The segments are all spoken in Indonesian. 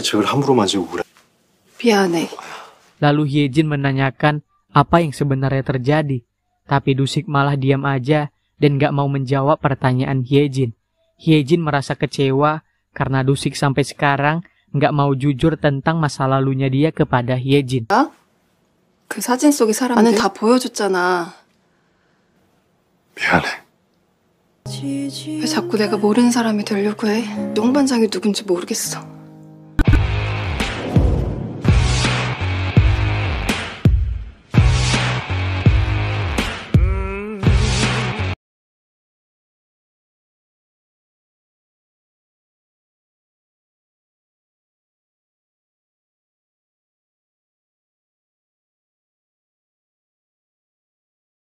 저를 함부로 만지고 그래. 미안해. Lalu Hyejin menanyakan apa yang sebenarnya terjadi. Tapi Dusik malah diam aja dan gak mau menjawab pertanyaan Hyejin. Hyejin merasa kecewa karena Dusik sampai sekarang gak mau jujur tentang masa lalunya dia kepada Hyejin. 그 사진 속의 사람들 나는 다 보여줬잖아. 미안해. 왜 자꾸 내가 모르는 사람이 되려고 해? 똥반장이 누군지 모르겠어.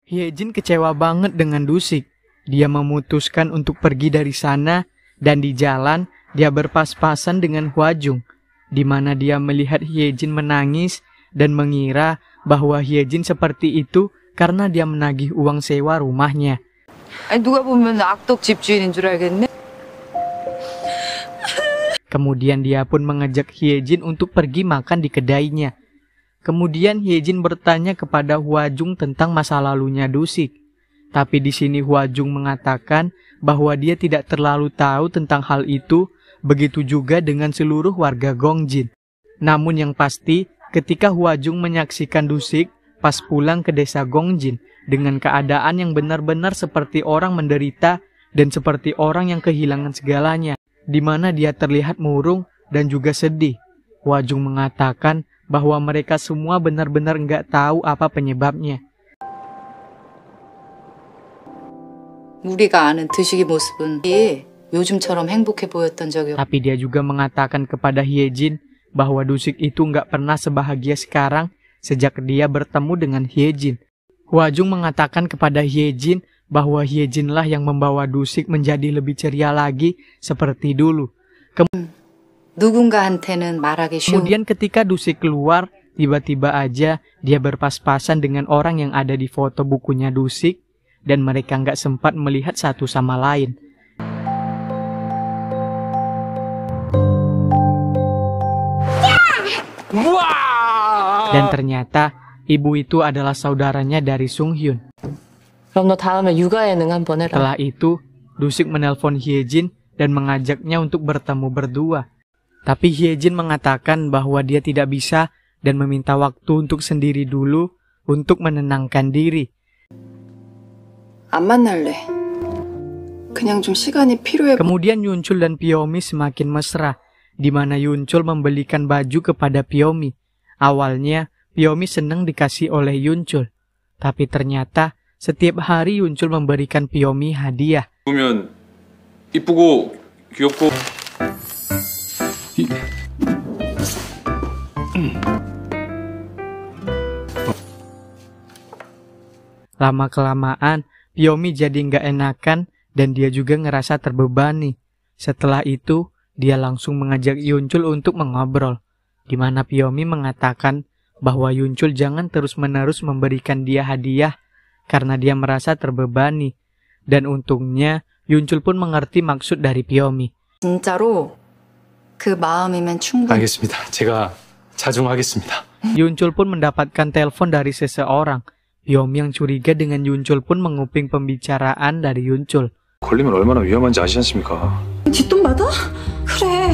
Hyejin kecewa banget dengan Dusik. Dia memutuskan untuk pergi dari sana dan di jalan dia berpas-pasan dengan Hwajung, di mana dia melihat Hyejin menangis dan mengira bahwa Hyejin seperti itu karena dia menagih uang sewa rumahnya. 누가 보면 악덕 집주인인 줄 알겠네. Kemudian dia pun mengajak Hyejin untuk pergi makan di kedainya. Kemudian Hyejin bertanya kepada Hwajung tentang masa lalunya Dusik. Tapi di sini Hwajung mengatakan bahwa dia tidak terlalu tahu tentang hal itu, begitu juga dengan seluruh warga Gongjin. Namun yang pasti, ketika Hwajung menyaksikan Dusik pas pulang ke desa Gongjin dengan keadaan yang benar-benar seperti orang menderita dan seperti orang yang kehilangan segalanya, di mana dia terlihat murung dan juga sedih. Hwajung mengatakan bahwa mereka semua benar-benar nggak tahu apa penyebabnya. 우리가 아는 드식의 모습은 요즘처럼 행복해 보였던 적이 없어. Tapi dia juga mengatakan kepada Hyejin bahwa Dusik itu nggak pernah sebahagia sekarang sejak dia bertemu dengan Hyejin. Hwajung mengatakan kepada Hyejin bahwa Hyejinlah yang membawa Dusik menjadi lebih ceria lagi seperti dulu. 누군가한테는 말하기 쉬운. Kemudian ketika Dusik keluar, tiba-tiba aja dia berpas-pasan dengan orang yang ada di foto bukunya Dusik dan mereka nggak sempat melihat satu sama lain. Dan ternyata ibu itu adalah saudaranya dari Sung Hyun. 그럼 너 다음에 육아 예능 한번 해라. Setelah itu, Dusik menelpon Hyejin dan mengajaknya untuk bertemu berdua. Tapi Hyejin mengatakan bahwa dia tidak bisa dan meminta waktu untuk sendiri dulu untuk menenangkan diri. 안 만날래. 그냥 좀 시간이 필요해. Kemudian Yuncul dan Pyomi semakin mesra, di mana Yuncul membelikan baju kepada Pyomi. Awalnya, Pyomi senang dikasih oleh Yuncul. Tapi ternyata, setiap hari Yuncul memberikan Pyomi hadiah. 보면 이쁘고 귀엽고 Lama-kelamaan, Pyomi jadi nggak enakan dan dia juga ngerasa terbebani. Setelah itu, dia langsung mengajak Yuncul untuk mengobrol, di mana Pyomi mengatakan bahwa Yuncul jangan terus-menerus memberikan dia hadiah karena dia merasa terbebani. Dan untungnya, Yuncul pun mengerti maksud dari Pyomi. 진짜로 그 마음이면 충분히. 알겠습니다. 제가 자중하겠습니다. Yuncul pun mendapatkan telepon dari seseorang. Pyomi yang curiga dengan Yuncul pun menguping pembicaraan dari Yuncul. 걸리면 얼마나 위험한지 아시지 않습니까? 뒷돈 받아? 그래.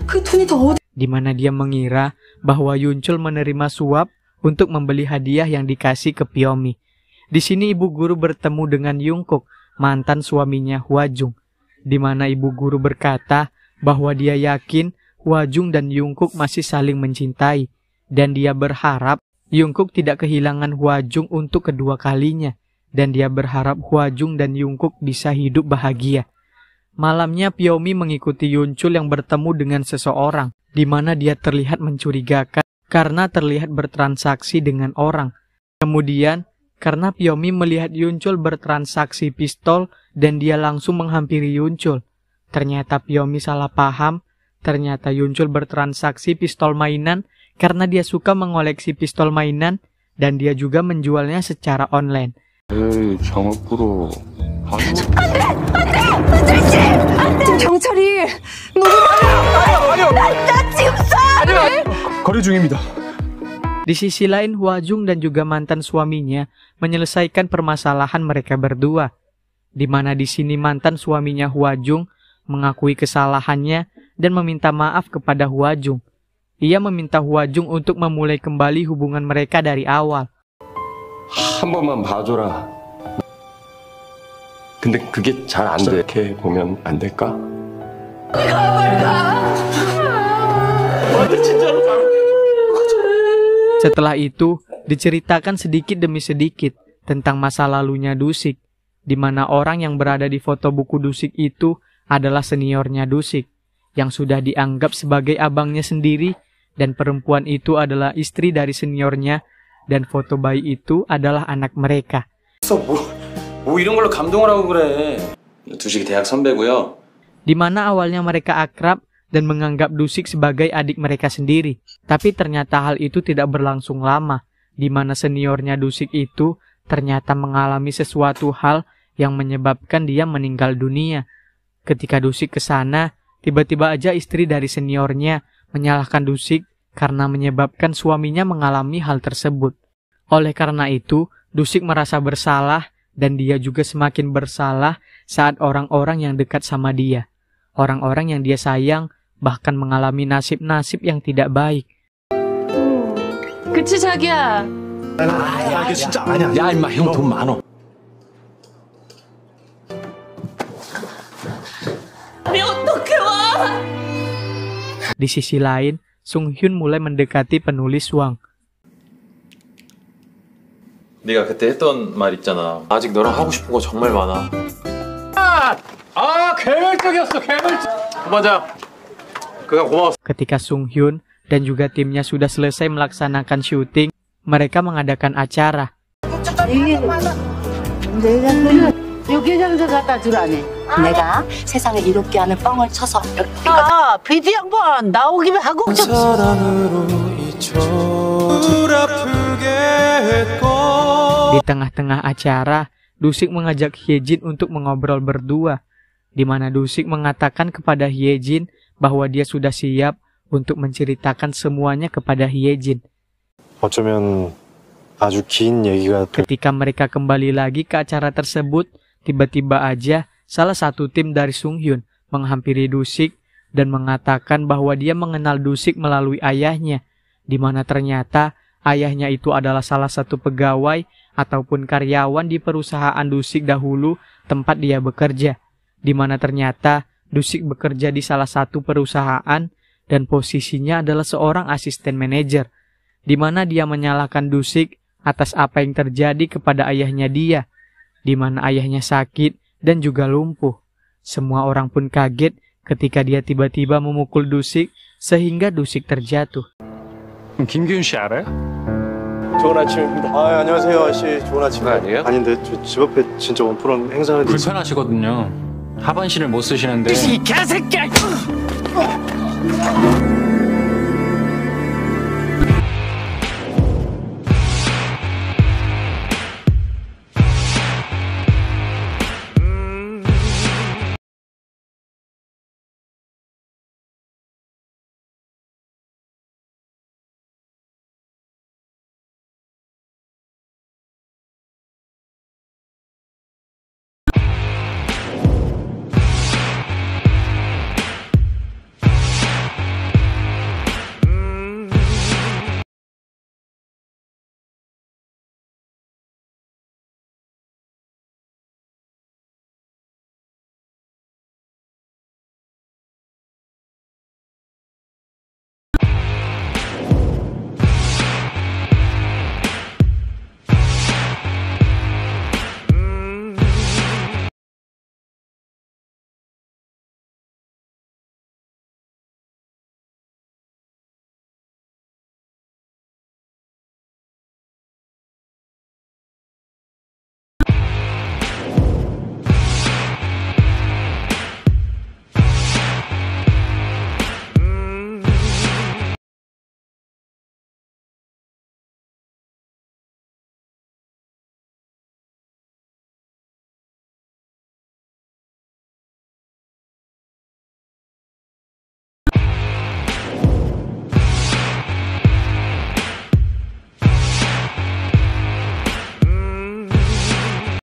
그 돈이 더 어디? Di mana dia mengira bahwa Yuncul menerima suap untuk membeli hadiah yang dikasih ke Pyomi. Di sini ibu guru bertemu dengan Yungkook, mantan suaminya Hwajung, di mana ibu guru berkata bahwa dia yakin Hwajung dan Yungkook masih saling mencintai, dan dia berharap Yungkook tidak kehilangan Hwajung untuk kedua kalinya, dan dia berharap Hwajung dan Yungkook bisa hidup bahagia. Malamnya Pyomi mengikuti Yuncul yang bertemu dengan seseorang, di mana dia terlihat mencurigakan karena terlihat bertransaksi dengan orang. Kemudian, karena Pyomi melihat Yuncul bertransaksi pistol dan dia langsung menghampiri Yuncul. Ternyata Pyomi salah paham, ternyata Yuncul bertransaksi pistol mainan karena dia suka mengoleksi pistol mainan dan dia juga menjualnya secara online. 장학부로 경찰이! 아니요! 나 지금 쏴! 거래 중입니다. Di sisi lain, Hwajung dan juga mantan suaminya menyelesaikan permasalahan mereka berdua, di mana di sini mantan suaminya Hwajung mengakui kesalahannya dan meminta maaf kepada Hwajung. Ia meminta Hwajung untuk memulai kembali hubungan mereka dari awal. 한 번만 봐줘라. 근데 그게 잘 안 돼. 이렇게 보면 안 될까? Setelah itu, diceritakan sedikit demi sedikit tentang masa lalunya Dusik, di mana orang yang berada di foto buku Dusik itu adalah seniornya Dusik, yang sudah dianggap sebagai abangnya sendiri, dan perempuan itu adalah istri dari seniornya, dan foto bayi itu adalah anak mereka. 뭐 이런 걸로 감동을 하고 그래. 두식이 대학 선배고요. Di mana awalnya mereka akrab dan menganggap Dusik sebagai adik mereka sendiri. Tapi ternyata hal itu tidak berlangsung lama, di mana seniornya Dusik itu ternyata mengalami sesuatu hal yang menyebabkan dia meninggal dunia. Ketika Dusik ke sana, tiba-tiba aja istri dari seniornya menyalahkan Dusik karena menyebabkan suaminya mengalami hal tersebut. Oleh karena itu, Dusik merasa bersalah dan dia juga semakin bersalah saat orang-orang yang dekat sama dia, orang-orang yang dia sayang, bahkan mengalami nasib-nasib yang tidak baik. 그치 자기야. 야, 이게 진짜 아니야. 야, 임마, 형 돈 많어. Di sisi lain, Sung Hyun mulai mendekati penulis Wang. 네가 그때 했던 말 있잖아. 아직 너랑 하고 싶은 거 정말 많아. 개멸적이었어, 개멸적. 맞아. 그냥 고마워. Ketika Sung Hyun dan juga timnya sudah selesai melaksanakan syuting, mereka mengadakan acara. 유기장도 갖다 주라네. 내가 세상에 이롭게 하는 뻥을 쳐서 아, PD 양반 나오기만 하고 Di tengah-tengah acara, Dusik mengajak Hyejin untuk mengobrol berdua, di mana Dusik mengatakan kepada Hyejin bahwa dia sudah siap untuk menceritakan semuanya kepada Hyejin. 어쩌면 아주 긴 얘기가 Ketika mereka kembali lagi ke acara tersebut, tiba-tiba aja salah satu tim dari Sung Hyun menghampiri Dusik dan mengatakan bahwa dia mengenal Dusik melalui ayahnya, di mana ternyata ayahnya itu adalah salah satu pegawai ataupun karyawan di perusahaan Dusik dahulu tempat dia bekerja, di mana ternyata Dusik bekerja di salah satu perusahaan dan posisinya adalah seorang asisten manajer, di mana dia menyalahkan Dusik atas apa yang terjadi kepada ayahnya dia, di mana ayahnya sakit dan juga lumpuh. Semua orang pun kaget ketika dia tiba-tiba memukul Dusik sehingga Dusik terjatuh. 김기훈 씨 알아요? 좋은 아침입니다. 아, 안녕하세요, 아저씨. 좋은 아침. 아니에요? 아닌데 집 앞에 진짜 원프런 행사하는데 불편하시거든요. 하반신을 못 쓰시는데. 이 개새끼야!